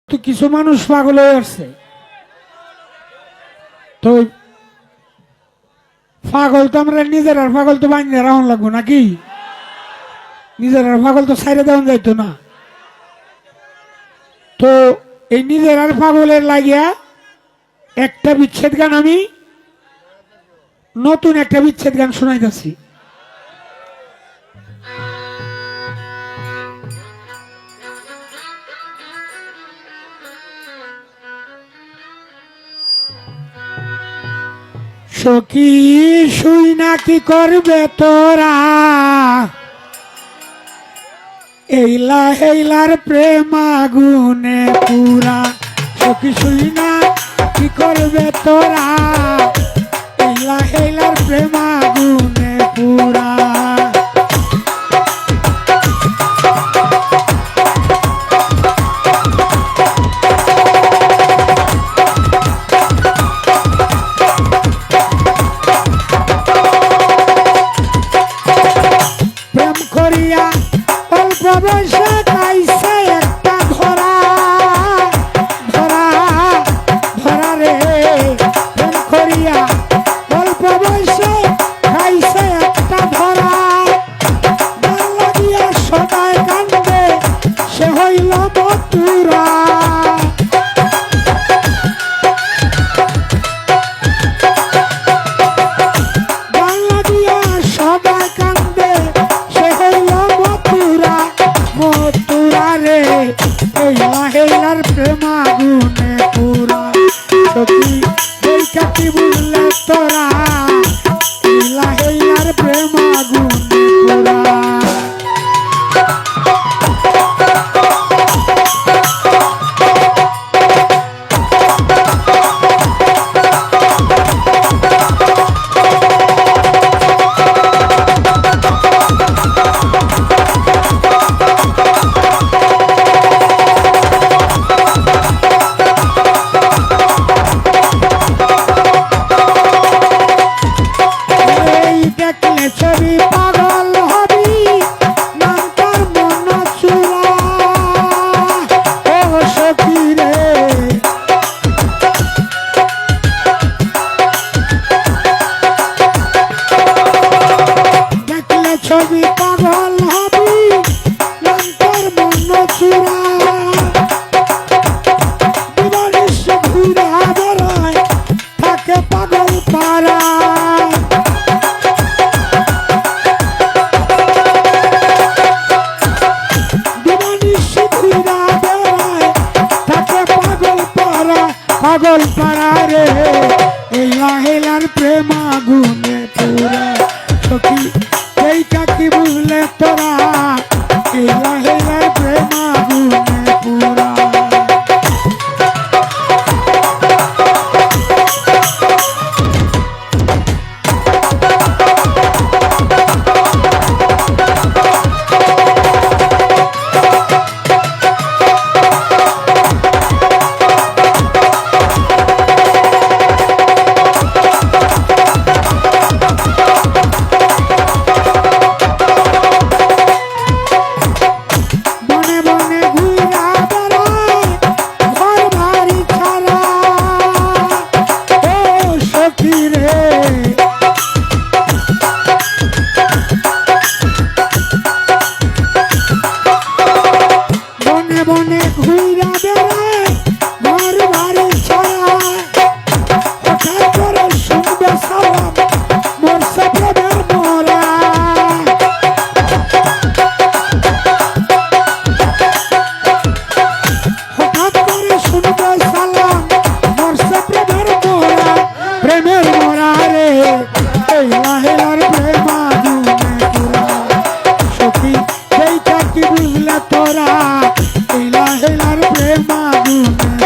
তো কিছু মানুষ পাগল হয়ে আসছে। তো পাগল তো আমরা নিজের আর পাগল তো বানিয়ে রাখুন লাগবো নাকি? নিজের আর পাগল তো ছাইড়ে দেওয়া যাইতো না। তো এই নিজের আর পাগলের লাগিয়া একটা বিচ্ছেদ গান, আমি নতুন একটা বিচ্ছেদ গান শোনাইতেছি। সখী শুই না কি করবে তোরা, এইলা হেইলার প্রেম আগুনে পুরা। সখী শুই না কি করবে তোরা, এইলা হেইলার প্রেম আগুনে পুরা। বয়সে গাইছে একটা ধরা ধরা ধরা রে, প্রেম করিয়া অল্প বয়সে গাইছে একটা ধরা। গান লাগিয়া সদাই কান্দে সে হইল মতুরা। গান লাগিয়া সদাই কান্দে সে হইল মতুরা। মতুরা রে এইলা হেইলার প্রেম আগুনে পুরা। সখী দেখা কি বুঝলে তোরা, এইলা হেইলার প্রেম আগুনে পুরা। ছবি পাগল হবি নামটার মন চুরা। ও সখী রে দেখলে ছবি পাগল হবি নামটার মন চুরা। দিবানিশ ঘুরা বেড়ায় থাকে পাগল পারা। পাগল পাড়া রে এইলা হেলার প্রেম আগুনে পুরা। সখী এইটা কি বুঝলে তোরা, এইলা হেলার প্রেম আগুনে পুরা। বনে ঘুরা বেড়ায় ঘর বাড়ি ছাড়া। হঠাৎ করে শুনবে সালাম মরছে প্রেমের মরা। হঠাৎ করে শুনবে সালাম মরছে প্রেমের মরা। প্রেমের মরা রে এইলা হেলার প্রেম আগুনে পুরা। সখী এইটা কি বুঝলে তোরা, এইলা হেলার প্রেম আগুনে